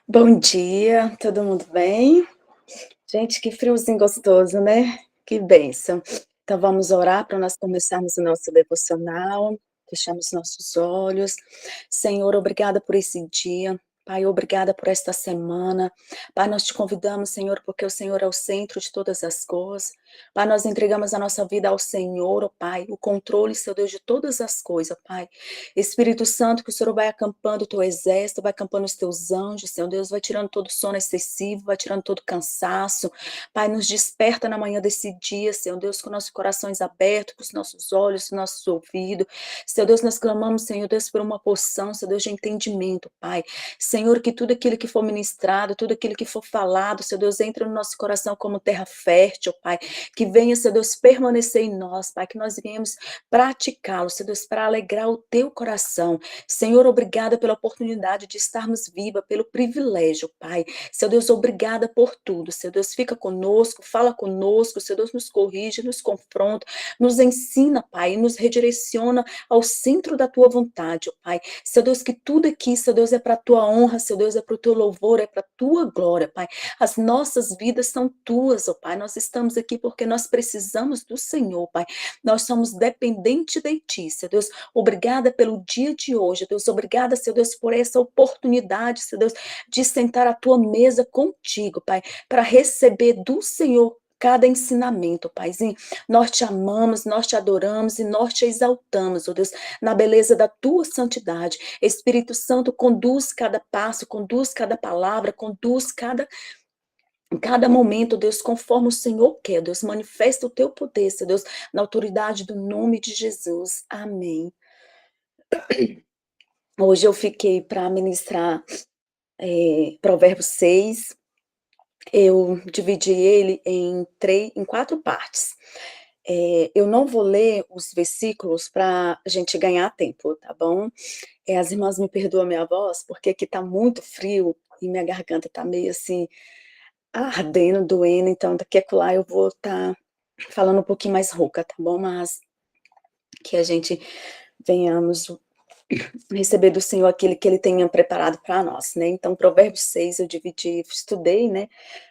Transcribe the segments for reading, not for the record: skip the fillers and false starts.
Bom dia, todo mundo bem? Gente, que friozinho gostoso, né? Que bênção. Então vamos orar para nós começarmos o nosso devocional. Fechamos nossos olhos. Senhor, obrigada por esse dia. Pai, obrigada por esta semana. Pai, nós te convidamos, Senhor, porque o Senhor é o centro de todas as coisas. Pai, nós entregamos a nossa vida ao Senhor, ó Pai, o controle, Seu Deus, de todas as coisas, Pai. Espírito Santo, que o Senhor vai acampando o teu exército, vai acampando os teus anjos, Senhor Deus, vai tirando todo sono excessivo, vai tirando todo cansaço. Pai, nos desperta na manhã desse dia, Senhor Deus, com nossos corações abertos, com os nossos olhos, com os nossos ouvidos. Senhor Deus, nós clamamos, Senhor Deus, por uma porção, Senhor Deus, de entendimento, Pai. Senhor, que tudo aquilo que for ministrado, tudo aquilo que for falado, Senhor Deus, entre no nosso coração como terra fértil, Pai. Que venha, Senhor Deus, permanecer em nós, Pai, que nós venhamos praticá-lo, Senhor Deus, para alegrar o teu coração. Senhor, obrigada pela oportunidade de estarmos vivas, pelo privilégio, Pai. Senhor Deus, obrigada por tudo. Senhor Deus, fica conosco, fala conosco, Senhor Deus, nos corrige, nos confronta, nos ensina, Pai, e nos redireciona ao centro da tua vontade, ó Pai. Senhor Deus, que tudo aqui, Senhor Deus, é para a tua honra, Senhor Deus, é para o teu louvor, é para a tua glória, Pai. As nossas vidas são tuas, ó Pai. Nós estamos aqui porque nós precisamos do Senhor, Pai. Nós somos dependentes de ti, Senhor Deus. Obrigada pelo dia de hoje, Deus. Obrigada, Senhor Deus, por essa oportunidade, Senhor Deus, de sentar à tua mesa contigo, Pai, para receber do Senhor cada ensinamento, Paizinho. Nós te amamos, nós te adoramos e nós te exaltamos, ó Deus, na beleza da tua santidade. Espírito Santo, conduz cada passo, conduz cada palavra, conduz cada momento, Deus, conforme o Senhor quer, Deus, manifesta o teu poder, Senhor Deus, na autoridade do nome de Jesus. Amém. Hoje eu fiquei para ministrar Provérbios 6. Eu dividi ele em 4 partes. Eu não vou ler os versículos para a gente ganhar tempo, tá bom? As irmãs me perdoam a minha voz, porque aqui tá muito frio e minha garganta tá meio assim, ardendo, doendo, então daqui a lá eu vou estar falando um pouquinho mais rouca, tá bom? Mas que a gente venhamos receber do Senhor aquilo que Ele tenha preparado para nós, né? Então, Provérbios 6 eu estudei, né,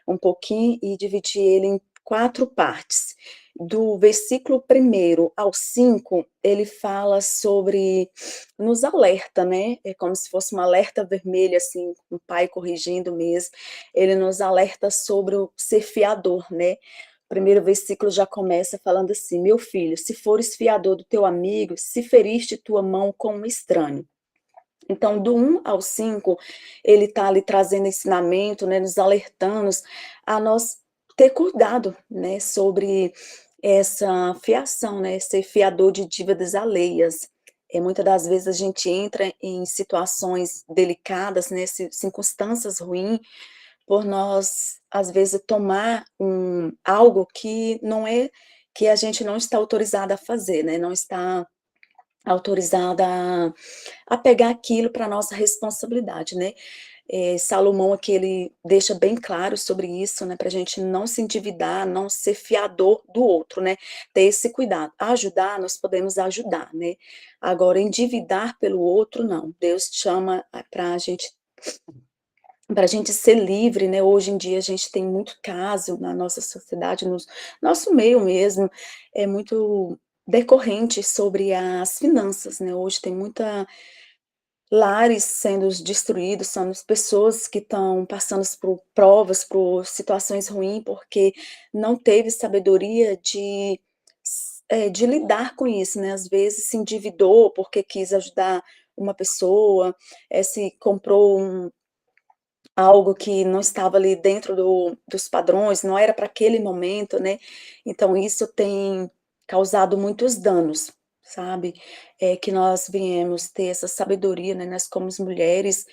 um pouquinho e dividi ele em 4 partes. Do versículo 1 ao 5, ele fala sobre, nos alerta, né? É como se fosse um alerta vermelho, assim, um pai corrigindo mesmo. Ele nos alerta sobre o ser fiador, né? O primeiro versículo já começa falando assim: meu filho, se fores fiador do teu amigo, se feriste tua mão com um estranho. Então, do 1 ao 5, ele está ali trazendo ensinamento, né, nos alertando a nós ter cuidado, né, sobre essa fiação, né, ser fiador de dívidas alheias. Muitas das vezes a gente entra em situações delicadas, né, circunstâncias ruins, por nós, às vezes, tomar algo que não é, que a gente não está autorizada a fazer, né, não está autorizada a pegar aquilo para nossa responsabilidade, né. Salomão aqui ele deixa bem claro sobre isso, né, para a gente não se endividar, não ser fiador do outro, né, ter esse cuidado. Ajudar, nós podemos ajudar, né, agora endividar pelo outro não. Deus chama para a gente ser livre, né. Hoje em dia a gente tem muito caso na nossa sociedade, no nosso meio mesmo, é muito decorrente sobre as finanças, né. Hoje tem muita lares sendo destruídos, são as pessoas que estão passando por provas, por situações ruins, porque não teve sabedoria de lidar com isso, né, às vezes se endividou porque quis ajudar uma pessoa, se comprou algo que não estava ali dentro dos padrões, não era para aquele momento, né, então isso tem causado muitos danos, sabe, que nós viemos ter essa sabedoria, né, nós como mulheres,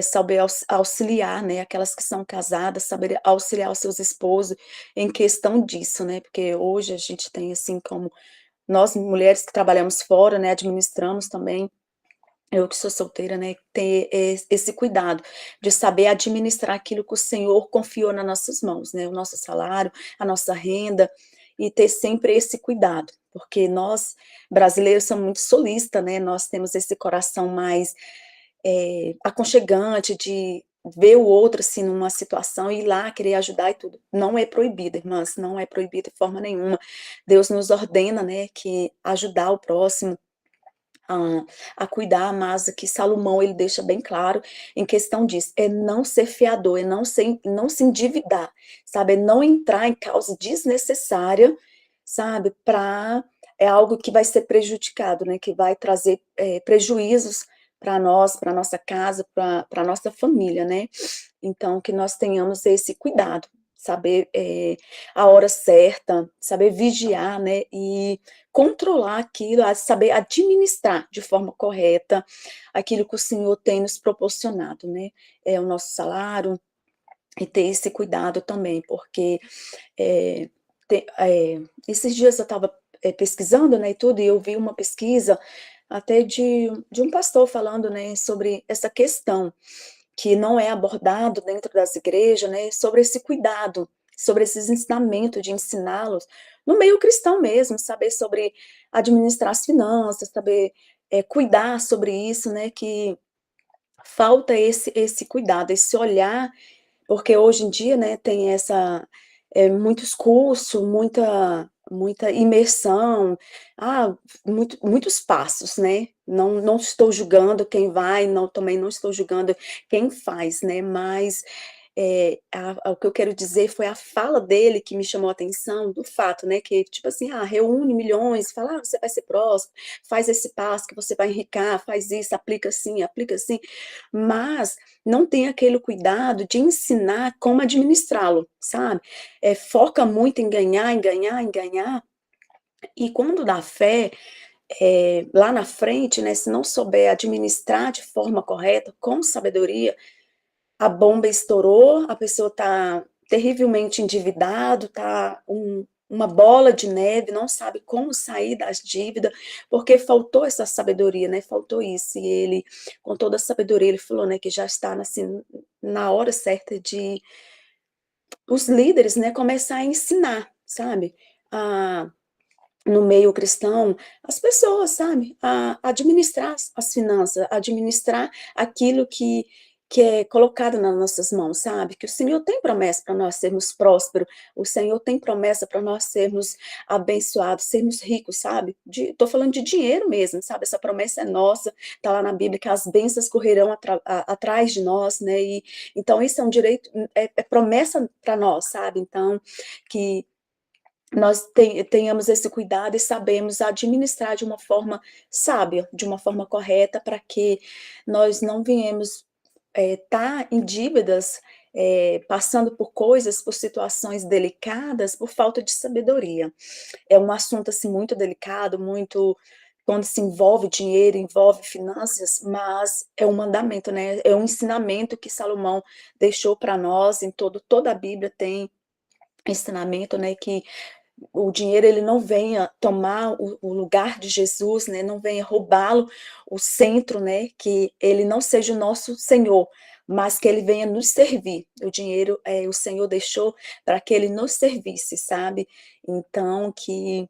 saber auxiliar, né, aquelas que são casadas, saber auxiliar os seus esposos em questão disso, né, porque hoje a gente tem assim como nós mulheres que trabalhamos fora, né, administramos também, eu que sou solteira, né, ter esse cuidado de saber administrar aquilo que o Senhor confiou nas nossas mãos, né, o nosso salário, a nossa renda, e ter sempre esse cuidado, porque nós brasileiros somos muito solícitas, né, nós temos esse coração mais aconchegante, de ver o outro, assim, numa situação e ir lá querer ajudar e tudo. Não é proibido, irmãs, não é proibido de forma nenhuma. Deus nos ordena, né, que ajudar o próximo a, a cuidar, mas aqui Salomão ele deixa bem claro em questão disso, é não ser fiador, é não se endividar, sabe, é não entrar em causa desnecessária, sabe, é algo que vai ser prejudicado, né, que vai trazer prejuízos para nós, para nossa casa, para nossa família, né, então que nós tenhamos esse cuidado, saber a hora certa, saber vigiar, né, e controlar aquilo, a saber administrar de forma correta aquilo que o Senhor tem nos proporcionado, né, o nosso salário, e ter esse cuidado também, porque é, esses dias eu estava pesquisando, né, e tudo, e eu vi uma pesquisa até de um pastor falando, né, sobre essa questão, que não é abordado dentro das igrejas, né, sobre esse cuidado, sobre esses ensinamentos de ensiná-los no meio cristão mesmo, saber sobre administrar as finanças, saber cuidar sobre isso, né, que falta esse cuidado, esse olhar, porque hoje em dia, né, tem muitos cursos, muita imersão, muitos passos, né, não estou julgando quem vai, também não estou julgando quem faz, né, mas o que eu quero dizer foi a fala dele que me chamou a atenção, do fato, né, que tipo assim, reúne milhões, fala, você vai ser próximo, faz esse passo que você vai enricar, faz isso, aplica assim, mas não tem aquele cuidado de ensinar como administrá-lo, sabe? Foca muito em ganhar, em ganhar, em ganhar, e quando dá fé, lá na frente, né, se não souber administrar de forma correta, com sabedoria, a bomba estourou, a pessoa está terrivelmente endividado, está uma bola de neve, não sabe como sair das dívidas, porque faltou essa sabedoria, né? Faltou isso. E ele, com toda a sabedoria, ele falou, né, que já está assim, na hora certa de os líderes, né, começar a ensinar, sabe? A, no meio cristão, as pessoas, sabe, a administrar as finanças, administrar aquilo que é colocado nas nossas mãos, sabe, que o Senhor tem promessa para nós sermos prósperos, o Senhor tem promessa para nós sermos abençoados, sermos ricos, sabe, tô falando de dinheiro mesmo, sabe, essa promessa é nossa, tá lá na Bíblia, que as bênçãos correrão atrás de nós, né, e então isso é um direito, é promessa para nós, sabe, então, que nós tenhamos esse cuidado e sabemos administrar de uma forma sábia, de uma forma correta, para que nós não venhamos estar em dívidas, passando por coisas, por situações delicadas, por falta de sabedoria. É um assunto assim muito delicado, muito quando se envolve dinheiro, envolve finanças, mas é um mandamento, né? É um ensinamento que Salomão deixou para nós, toda a Bíblia tem ensinamento, né, que o dinheiro ele não venha tomar o lugar de Jesus, né, não venha roubá-lo, o centro, né, que ele não seja o nosso Senhor, mas que ele venha nos servir. O dinheiro o Senhor deixou para que ele nos servisse, sabe? Então, que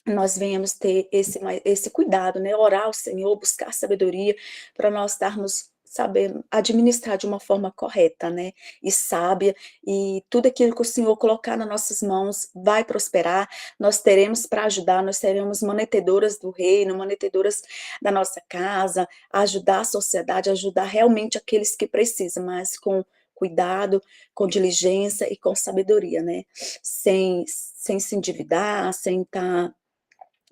nós venhamos ter esse cuidado, né? Orar ao Senhor, buscar sabedoria, para nós estarmos sabendo administrar de uma forma correta, né? E sábia, e tudo aquilo que o Senhor colocar nas nossas mãos vai prosperar, nós teremos para ajudar, nós seremos manetedoras do reino, manetedoras da nossa casa, ajudar a sociedade, ajudar realmente aqueles que precisam, mas com cuidado, com diligência e com sabedoria, né? Sem se endividar, sem estar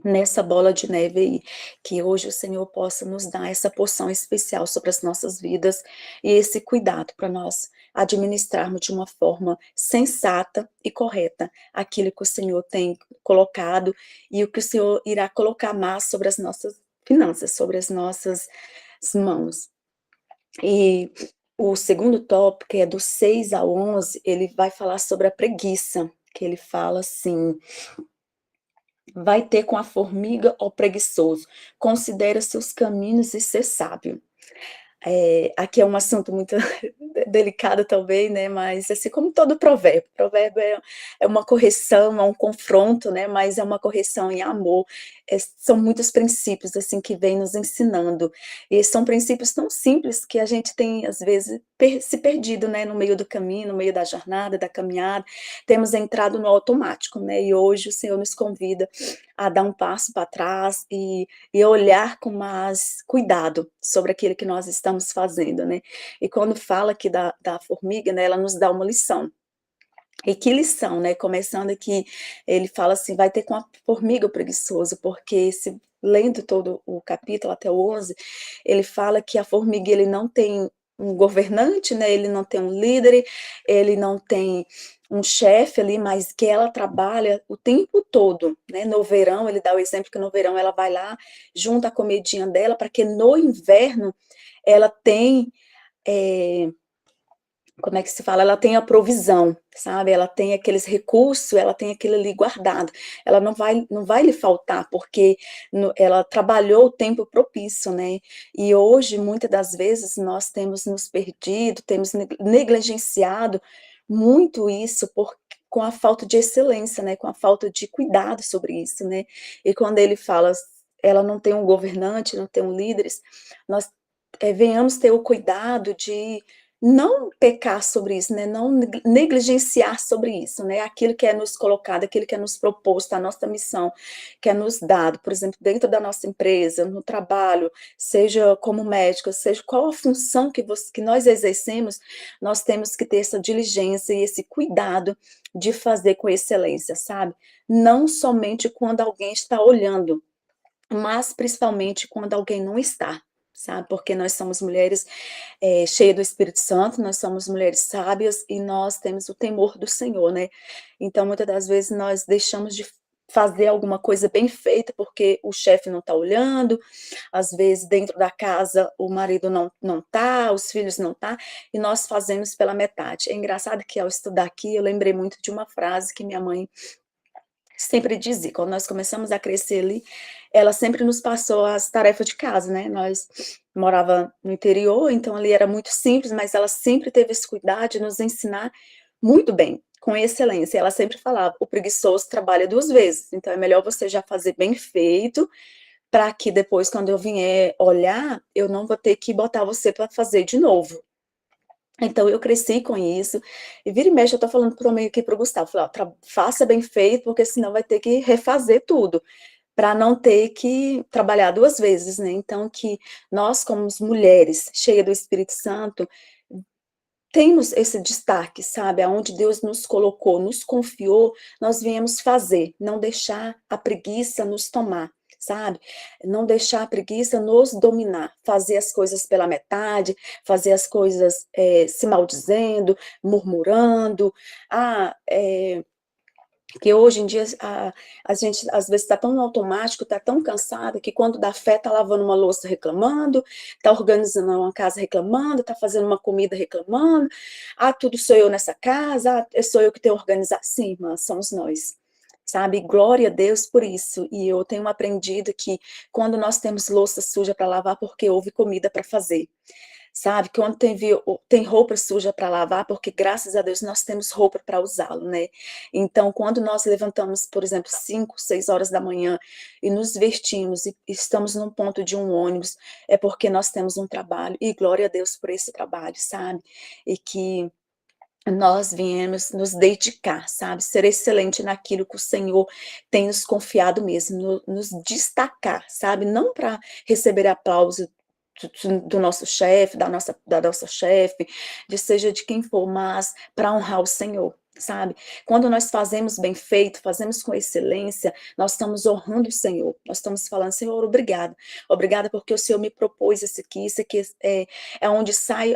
nessa bola de neve aí, que hoje o Senhor possa nos dar essa porção especial sobre as nossas vidas e esse cuidado para nós administrarmos de uma forma sensata e correta aquilo que o Senhor tem colocado e o que o Senhor irá colocar mais sobre as nossas finanças, sobre as nossas mãos. E o segundo tópico, que é do 6 ao 11, ele vai falar sobre a preguiça, que ele fala assim: vai ter com a formiga, ó preguiçoso, considera seus caminhos e ser sábio. Aqui é um assunto muito delicado talvez, né, mas assim como todo provérbio é uma correção, é um confronto, né, mas é uma correção em amor, são muitos princípios, assim, que vem nos ensinando, e são princípios tão simples que a gente tem, às vezes, se perdido, né, no meio do caminho, no meio da jornada, da caminhada, temos entrado no automático, né, e hoje o Senhor nos convida a dar um passo para trás e olhar com mais cuidado sobre aquilo que nós estamos fazendo, né. E quando fala aqui da formiga, né, ela nos dá uma lição. E que lição, né, começando aqui, ele fala assim: "Vai ter com a formiga o preguiçoso", porque se lendo todo o capítulo até o 11, ele fala que a formiga ele não tem um governante, né, ele não tem um líder, ele não tem um chefe ali, mas que ela trabalha o tempo todo, né. No verão, ele dá o exemplo que no verão ela vai lá, junta a comidinha dela, para que no inverno ela tem, eh como é que se fala? Ela tem a provisão, sabe, ela tem aqueles recursos, ela tem aquilo ali guardado, ela não vai lhe faltar, porque ela trabalhou o tempo propício, né. E hoje, muitas das vezes, nós temos nos perdido, temos negligenciado muito isso com a falta de excelência, né, com a falta de cuidado sobre isso, né. E quando ele fala, ela não tem um governante, não tem um líderes, nós, venhamos ter o cuidado de não pecar sobre isso, né, não negligenciar sobre isso, né, aquilo que é nos colocado, aquilo que é nos proposto, a nossa missão, que é nos dado, por exemplo, dentro da nossa empresa, no trabalho, seja como médico, seja qual a função que nós exercemos, nós temos que ter essa diligência e esse cuidado de fazer com excelência, sabe. Não somente quando alguém está olhando, mas principalmente quando alguém não está, sabe, porque nós somos mulheres, cheia do Espírito Santo, nós somos mulheres sábias e nós temos o temor do Senhor, né. Então, muitas das vezes, nós deixamos de fazer alguma coisa bem feita, porque o chefe não está olhando, às vezes dentro da casa o marido não tá, os filhos não tá, e nós fazemos pela metade. É engraçado que ao estudar aqui, eu lembrei muito de uma frase que minha mãe sempre dizia, quando nós começamos a crescer ali, ela sempre nos passou as tarefas de casa, né, nós morava no interior, então ali era muito simples, mas ela sempre teve esse cuidado de nos ensinar muito bem, com excelência, ela sempre falava: "O preguiçoso trabalha 2 vezes, então é melhor você já fazer bem feito, para que depois quando eu vier olhar, eu não vou ter que botar você para fazer de novo". Então eu cresci com isso, e vira e mexe eu tô falando para o meio aqui para o Gustavo, falei: "Ó, faça bem feito, porque senão vai ter que refazer tudo, para não ter que trabalhar 2 vezes", né. Então que nós como mulheres, cheia do Espírito Santo, temos esse destaque, sabe, aonde Deus nos colocou, nos confiou, nós viemos fazer, não deixar a preguiça nos tomar, sabe. Não deixar a preguiça nos dominar, fazer as coisas pela metade, fazer as coisas, se maldizendo, murmurando, ah, que hoje em dia a gente às vezes está tão no automático, está tão cansada, que quando dá fé está lavando uma louça reclamando, está organizando uma casa reclamando, está fazendo uma comida reclamando, "Ah, tudo sou eu nessa casa, ah, sou eu que tenho que organizar", sim, irmã, somos nós, sabe, glória a Deus por isso, e eu tenho aprendido que quando nós temos louça suja para lavar, porque houve comida para fazer. Sabe, quando tem roupa suja para lavar, porque graças a Deus nós temos roupa para usá-lo, né. Então quando nós levantamos, por exemplo, 5, 6 horas da manhã e nos vestimos e estamos num ponto de um ônibus, é porque nós temos um trabalho, e glória a Deus por esse trabalho, sabe. E que nós viemos nos dedicar, sabe, ser excelente naquilo que o Senhor tem nos confiado mesmo, nos destacar, sabe, não para receber aplauso do nosso chefe, da nossa chefe, de seja de quem for, mas para honrar o Senhor, sabe. Quando nós fazemos bem feito, fazemos com excelência, nós estamos honrando o Senhor, nós estamos falando: "Senhor, obrigada, obrigada porque o Senhor me propôs isso aqui é onde sai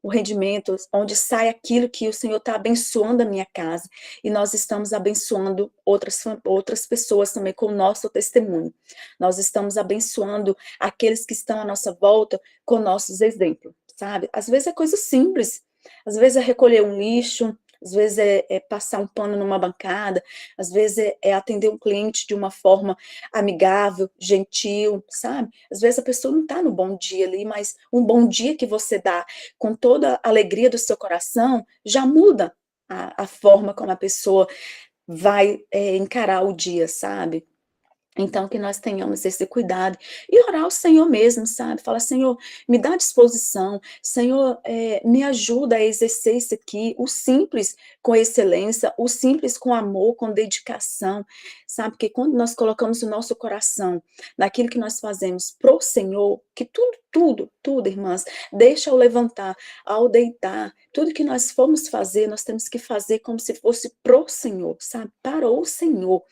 o rendimento, onde sai aquilo que o Senhor está abençoando a minha casa, e nós estamos abençoando outras pessoas também com o nosso testemunho. Nós estamos abençoando aqueles que estão à nossa volta com nossos exemplos, sabe. Às vezes é coisa simples, às vezes é recolher um lixo, às vezes é passar um pano numa bancada, às vezes é atender um cliente de uma forma amigável, gentil, sabe. Às vezes a pessoa não está no bom dia ali, mas um bom dia que você dá com toda a alegria do seu coração, já muda a forma como a pessoa vai, encarar o dia, sabe. Então, que nós tenhamos esse cuidado e orar ao Senhor mesmo, sabe? Falar: Senhor, me dá disposição, Senhor, me ajuda a exercer isso aqui, o simples com excelência, o simples com amor, com dedicação, sabe? Porque quando nós colocamos o nosso coração naquilo que nós fazemos pro Senhor, que tudo, irmãs, deixa ao levantar, ao deitar, tudo que nós formos fazer, nós temos que fazer como se fosse pro Senhor, sabe? Para o Senhor.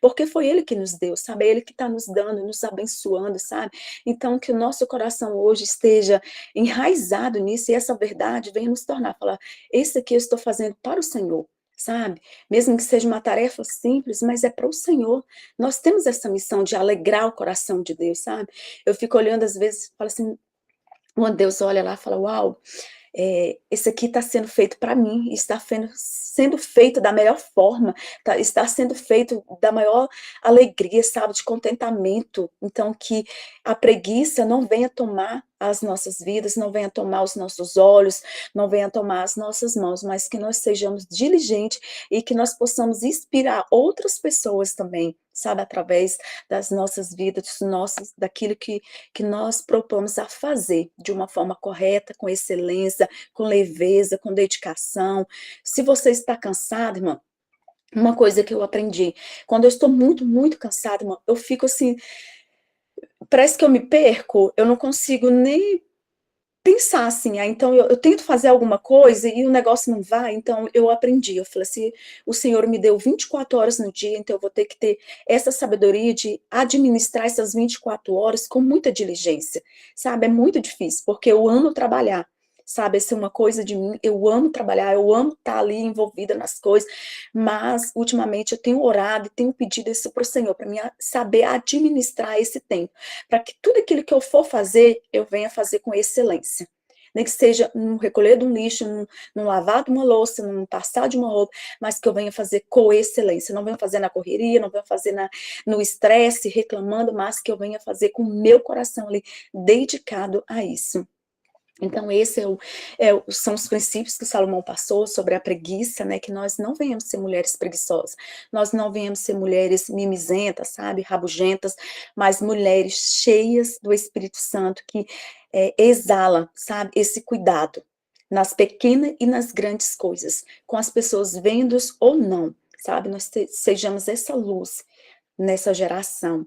Porque foi Ele que nos deu, sabe? É Ele que está nos dando, nos abençoando, sabe? Então, que o nosso coração hoje esteja enraizado nisso e essa verdade venha nos tornar, falar: esse aqui eu estou fazendo para o Senhor, sabe? Mesmo que seja uma tarefa simples, mas é para o Senhor. Nós temos essa missão de alegrar o coração de Deus, sabe? Eu fico olhando às vezes, falo assim, quando Deus olha lá, fala: uau, esse aqui está sendo feito para mim, está sendo feito da melhor forma, está sendo feito da maior alegria, sabe, de contentamento. Então, que a preguiça não venha tomar as nossas vidas, não venha tomar os nossos olhos, não venha tomar as nossas mãos, mas que nós sejamos diligentes e que nós possamos inspirar outras pessoas também, sabe, através das nossas vidas, daquilo que nós propomos a fazer de uma forma correta, com excelência, com leveza, com dedicação. Se você está cansado, irmã, uma coisa que eu aprendi, quando eu estou muito, muito cansada, irmã, eu fico assim, parece que eu me perco, eu não consigo nem pensar assim, então eu tento fazer alguma coisa e o negócio não vai, então eu aprendi, eu falei assim, o Senhor me deu 24 horas no dia, então eu vou ter que ter essa sabedoria de administrar essas 24 horas com muita diligência, sabe, é muito difícil, porque eu amo trabalhar, sabe, essa é uma coisa de mim, eu amo trabalhar, eu amo estar ali envolvida nas coisas, mas ultimamente eu tenho orado e tenho pedido isso para o Senhor, para mim saber administrar esse tempo, para que tudo aquilo que eu for fazer, eu venha fazer com excelência. Nem que seja no recolher de um lixo, no lavar de uma louça, no passar de uma roupa, mas que eu venha fazer com excelência. Não venha fazer na correria, não venha fazer no estresse, reclamando, mas que eu venha fazer com o meu coração ali, dedicado a isso. Então, esse são os princípios que Salomão passou sobre a preguiça, né? Que nós não venhamos ser mulheres preguiçosas, nós não venhamos ser mulheres mimizentas, sabe? Rabugentas, mas mulheres cheias do Espírito Santo, que exala, sabe? Esse cuidado nas pequenas e nas grandes coisas, com as pessoas vendas ou não, sabe? Nós sejamos essa luz nessa geração.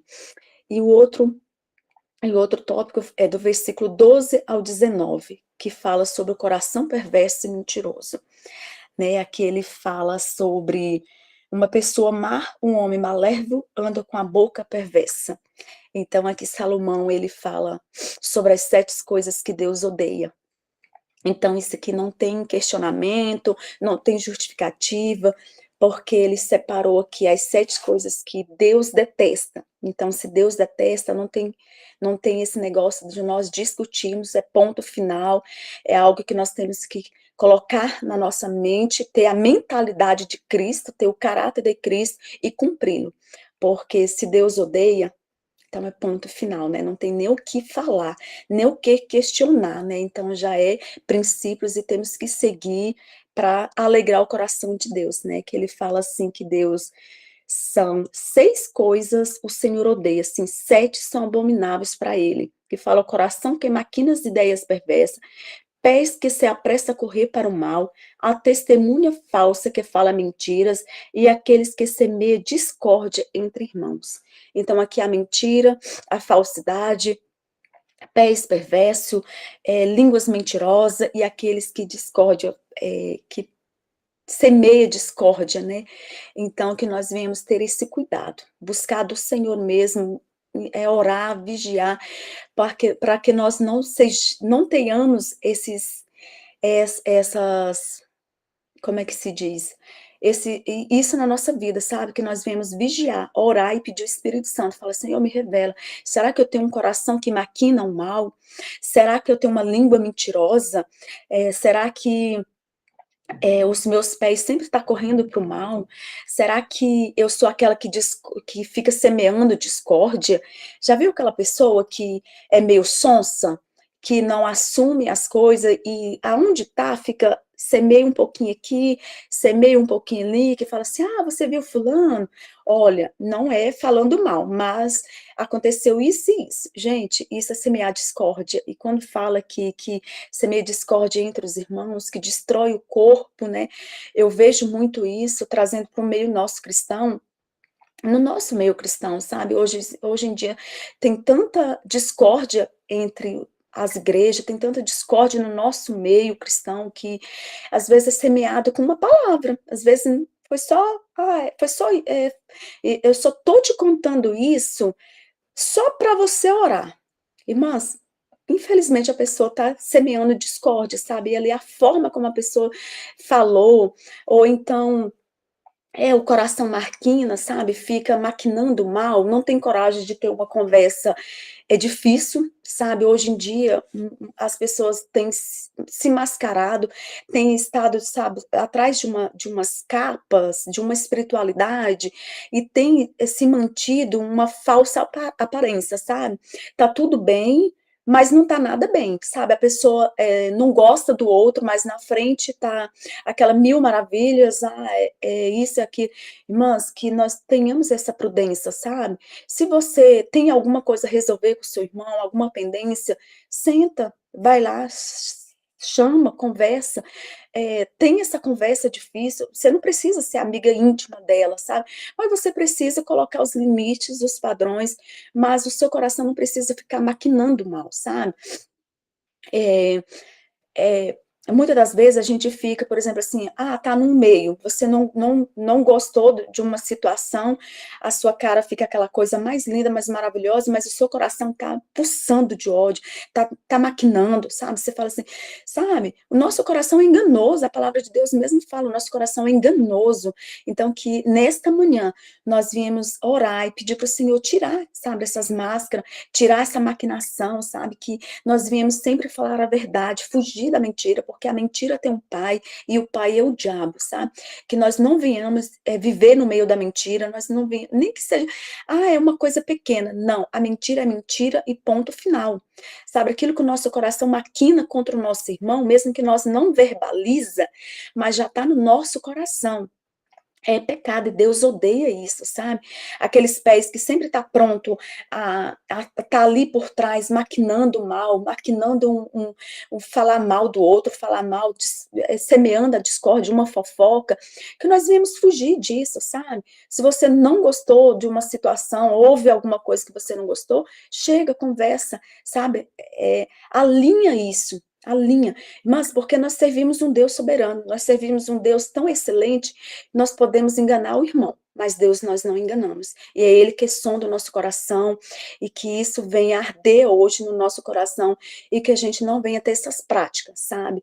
E o outro tópico é do versículo 12 ao 19, que fala sobre o coração perverso e mentiroso. Né? Aqui ele fala sobre uma pessoa má, um homem malévolo, anda com a boca perversa. Então aqui Salomão, ele fala sobre as 7 coisas que Deus odeia. Então isso aqui não tem questionamento, não tem justificativa, porque ele separou aqui as 7 coisas que Deus detesta. Então, se Deus detesta, não tem esse negócio de nós discutirmos, é ponto final, é algo que nós temos que colocar na nossa mente, ter a mentalidade de Cristo, ter o caráter de Cristo e cumpri-lo. Porque se Deus odeia, então é ponto final, né? Não tem nem o que falar, nem o que questionar, né? Então já é princípios e temos que seguir para alegrar o coração de Deus, né? Que ele fala assim que Deus são 6 coisas o Senhor odeia, assim, 7 são abomináveis para ele. Que fala: o coração que maquina as ideias perversas, pés que se apressa a correr para o mal, a testemunha falsa que fala mentiras e aqueles que semeiam discórdia entre irmãos. Então aqui a mentira, a falsidade, pés perverso, línguas mentirosas e aqueles que discórdia, que semeia discórdia, né? Então que nós venhamos ter esse cuidado, buscar do Senhor mesmo, orar, vigiar, para que nós não tenhamos essas, como é que se diz? Isso na nossa vida, sabe? Que nós viemos vigiar, orar e pedir o Espírito Santo. Fala: Senhor, me revela. Será que eu tenho um coração que maquina o mal? Será que eu tenho uma língua mentirosa? Será que os meus pés sempre estão correndo para o mal? Será que eu sou aquela que fica semeando discórdia? Já viu aquela pessoa que é meio sonsa, que não assume as coisas e aonde está fica semeia um pouquinho aqui, semeia um pouquinho ali, que fala assim: "Ah, você viu fulano? Olha, não é falando mal, mas aconteceu isso e isso". Gente, isso é semear discórdia, e quando fala que semeia discórdia entre os irmãos, que destrói o corpo, né, eu vejo muito isso trazendo para o meio nosso cristão, no nosso meio cristão, sabe, hoje em dia tem tanta discórdia entre as igrejas, tem tanta discórdia no nosso meio cristão que, às vezes, é semeado com uma palavra, às vezes foi só, foi só, eu só tô te contando isso só para você orar. Irmãs, infelizmente a pessoa está semeando discórdia, sabe, e ali a forma como a pessoa falou, ou então o coração marquina, sabe, fica maquinando mal, não tem coragem de ter uma conversa, é difícil, sabe, hoje em dia, as pessoas têm se mascarado, têm estado, sabe, atrás de umas capas, de uma espiritualidade, e tem se mantido uma falsa aparência, sabe. Tá tudo bem, mas não tá nada bem, sabe, a pessoa, não gosta do outro, mas na frente tá aquela mil maravilhas, isso e aquilo. Irmãs, que nós tenhamos essa prudência, sabe. Se você tem alguma coisa a resolver com o seu irmão, alguma pendência, senta, vai lá, chama, conversa, tem essa conversa difícil, você não precisa ser amiga íntima dela, sabe, mas você precisa colocar os limites, os padrões, mas o seu coração não precisa ficar maquinando mal, sabe. Eh eh, Muitas das vezes a gente fica, por exemplo, assim, tá no meio, você não gostou de uma situação, a sua cara fica aquela coisa mais linda, mais maravilhosa, mas o seu coração tá pulsando de ódio, tá maquinando, sabe, você fala assim, sabe, o nosso coração é enganoso, a palavra de Deus mesmo fala, o nosso coração é enganoso, então que nesta manhã nós viemos orar e pedir para o Senhor tirar, sabe, essas máscaras, tirar essa maquinação, sabe, que nós viemos sempre falar a verdade, fugir da mentira, porque a mentira tem um pai, e o pai é o diabo, sabe? Que nós não venhamos viver no meio da mentira, nós não venhamos, nem que seja, é uma coisa pequena. Não, a mentira é mentira e ponto final. Sabe, aquilo que o nosso coração maquina contra o nosso irmão, mesmo que nós não verbaliza, mas já está no nosso coração. É pecado e Deus odeia isso, sabe? Aqueles pés que sempre tá pronto a tá ali por trás, maquinando mal, maquinando um falar mal do outro, falar mal, semeando a discórdia, uma fofoca, que nós viemos fugir disso, sabe? Se você não gostou de uma situação, houve alguma coisa que você não gostou, chega, conversa, sabe? Alinha isso, alinha. Mas porque nós servimos um Deus soberano, nós servimos um Deus tão excelente, nós podemos enganar o irmão, mas Deus nós não enganamos. E é Ele que sonda o nosso coração, e que isso venha arder hoje no nosso coração, e que a gente não venha ter essas práticas, sabe?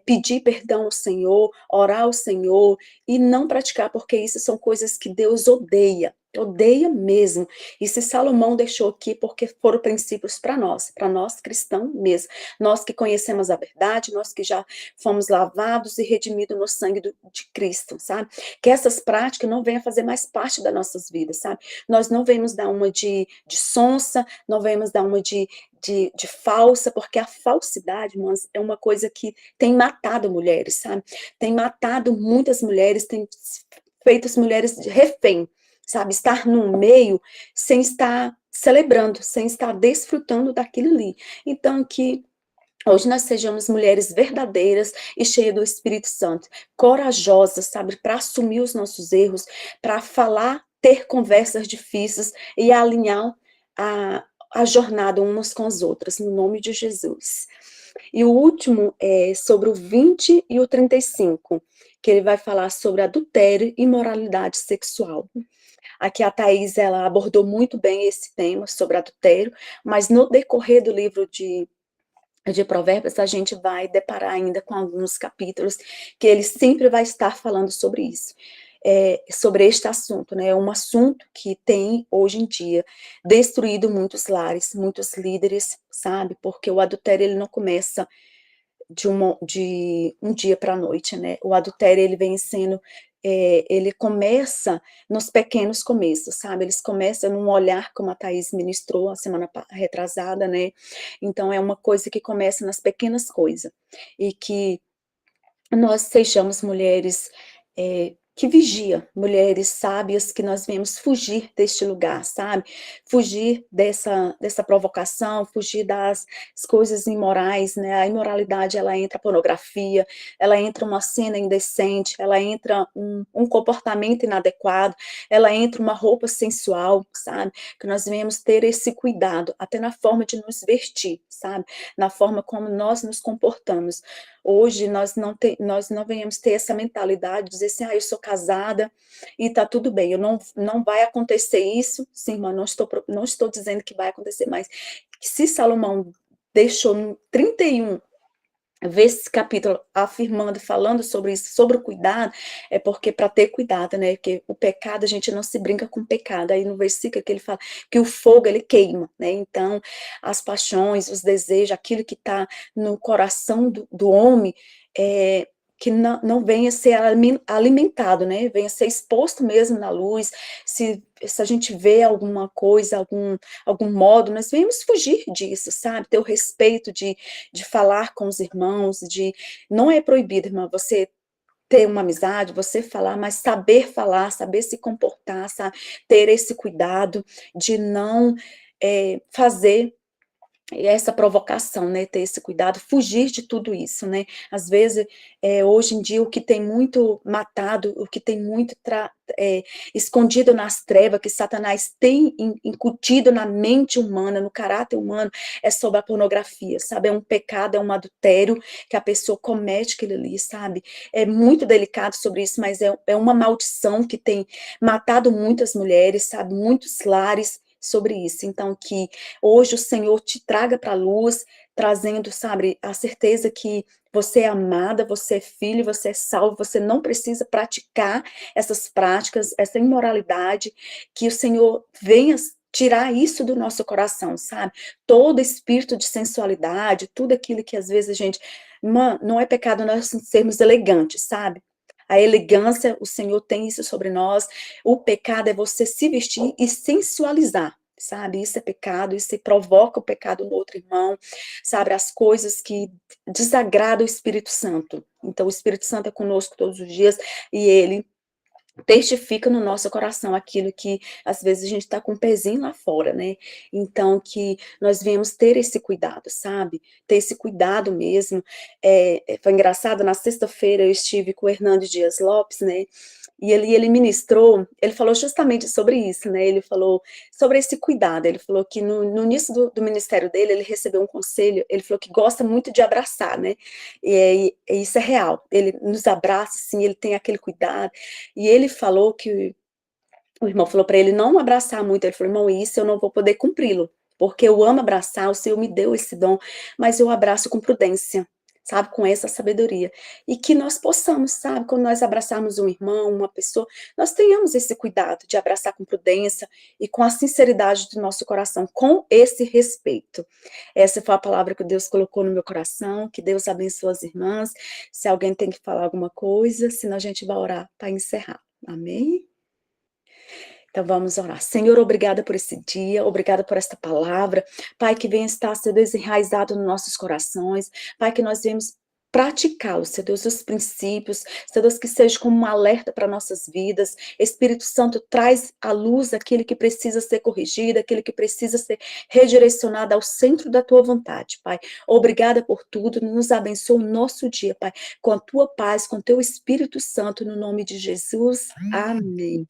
Pedir perdão ao Senhor, orar ao Senhor, e não praticar, porque isso são coisas que Deus odeia. Odeia mesmo. E se Salomão deixou aqui, porque foram princípios para nós cristãos mesmo. Nós que conhecemos a verdade, nós que já fomos lavados e redimidos no sangue de Cristo, sabe? Que essas práticas não venham fazer mais parte das nossas vidas, sabe? Nós não vemos dar uma de sonsa, não vemos dar uma de falsa, porque a falsidade, irmãs, é uma coisa que tem matado mulheres, sabe? Tem matado muitas mulheres, tem feito as mulheres de refém, sabe? Estar no meio sem estar celebrando, sem estar desfrutando daquilo ali. Então, que hoje nós sejamos mulheres verdadeiras e cheias do Espírito Santo, corajosas, sabe, para assumir os nossos erros, para falar, ter conversas difíceis e alinhar a jornada umas com as outras, no nome de Jesus. E o último é sobre o 20 e o 35, que ele vai falar sobre adultério e imoralidade sexual. Aqui a Thaís, ela abordou muito bem esse tema sobre adultério, mas no decorrer do livro de Provérbios, a gente vai deparar ainda com alguns capítulos que ele sempre vai estar falando sobre isso, sobre este assunto, né? É um assunto que tem, hoje em dia, destruído muitos lares, muitos líderes, sabe? Porque o adultério, ele não começa de um dia para a noite, né? O adultério, ele vem sendo, ele começa nos pequenos começos, sabe? Eles começam num olhar, como a Thaís ministrou a semana retrasada, né? Então é uma coisa que começa nas pequenas coisas, e que nós sejamos mulheres, que vigia, mulheres sábias, que nós venhamos fugir deste lugar, sabe, fugir dessa provocação, fugir das coisas imorais, né, a imoralidade ela entra a pornografia, ela entra uma cena indecente, ela entra um comportamento inadequado, ela entra uma roupa sensual, sabe, que nós venhamos ter esse cuidado, até na forma de nos vestir, sabe, na forma como nós nos comportamos. Hoje nós não venhamos ter essa mentalidade de dizer assim: "Ah, eu sou casada e está tudo bem, eu não vai acontecer isso", sim, irmã, não estou dizendo que vai acontecer, mas que se Salomão deixou no 31 ver esse capítulo afirmando, falando sobre isso, sobre o cuidado, é porque para ter cuidado, né, porque o pecado, a gente não se brinca com o pecado, aí no versículo que ele fala que o fogo ele queima, né, então as paixões, os desejos, aquilo que está no coração do homem, que não venha ser alimentado, né, venha ser exposto mesmo na luz, se a gente vê alguma coisa, algum modo, nós venhamos fugir disso, sabe, ter o respeito de falar com os irmãos, não é proibido, irmã, você ter uma amizade, você falar, mas saber falar, saber se comportar, sabe, ter esse cuidado de não fazer essa provocação, né, ter esse cuidado, fugir de tudo isso, né, às vezes, hoje em dia, o que tem muito matado, o que tem muito escondido nas trevas, que Satanás tem incutido na mente humana, no caráter humano, é sobre a pornografia, sabe, é um pecado, é um adultério que a pessoa comete aquilo ali, sabe, é muito delicado sobre isso, mas é uma maldição que tem matado muitas mulheres, sabe, muitos lares, sobre isso, então que hoje o Senhor te traga para a luz, trazendo, sabe, a certeza que você é amada, você é filho, você é salvo, você não precisa praticar essas práticas, essa imoralidade, que o Senhor venha tirar isso do nosso coração, sabe? Todo espírito de sensualidade, tudo aquilo que às vezes a gente, não é pecado nós sermos elegantes, sabe? A elegância, o Senhor tem isso sobre nós. O pecado é você se vestir e sensualizar, sabe? Isso é pecado, isso provoca o pecado no outro irmão, sabe? As coisas que desagradam o Espírito Santo. Então, o Espírito Santo é conosco todos os dias e ele testifica no nosso coração aquilo que às vezes a gente está com um pezinho lá fora, né? Então que nós viemos ter esse cuidado, sabe? Ter esse cuidado mesmo. Foi engraçado, na sexta-feira eu estive com o Hernando Dias Lopes, né? E ele ministrou, ele falou justamente sobre isso, né? Ele falou sobre esse cuidado. Ele falou que no início do ministério dele, ele recebeu um conselho. Ele falou que gosta muito de abraçar, né? E isso é real. Ele nos abraça, assim, ele tem aquele cuidado. E ele falou que o irmão falou para ele não abraçar muito. Ele falou: irmão, isso eu não vou poder cumpri-lo, porque eu amo abraçar, o Senhor me deu esse dom, mas eu abraço com prudência, sabe, com essa sabedoria. E que nós possamos, sabe, quando nós abraçarmos um irmão, uma pessoa, nós tenhamos esse cuidado de abraçar com prudência e com a sinceridade do nosso coração, com esse respeito. Essa foi a palavra que Deus colocou no meu coração. Que Deus abençoe as irmãs. Se alguém tem que falar alguma coisa, senão a gente vai orar para encerrar. Amém? Então vamos orar. Senhor, obrigada por esse dia, obrigada por esta palavra. Pai, que venha estar, Senhor Deus, enraizado nos nossos corações. Pai, que nós venhamos praticá-los, Senhor Deus, os princípios, Senhor Deus, que seja como um alerta para nossas vidas. Espírito Santo, traz à luz aquilo que precisa ser corrigido, aquilo que precisa ser redirecionado ao centro da tua vontade, Pai. Obrigada por tudo, nos abençoa o nosso dia, Pai, com a tua paz, com o teu Espírito Santo, no nome de Jesus. Amém.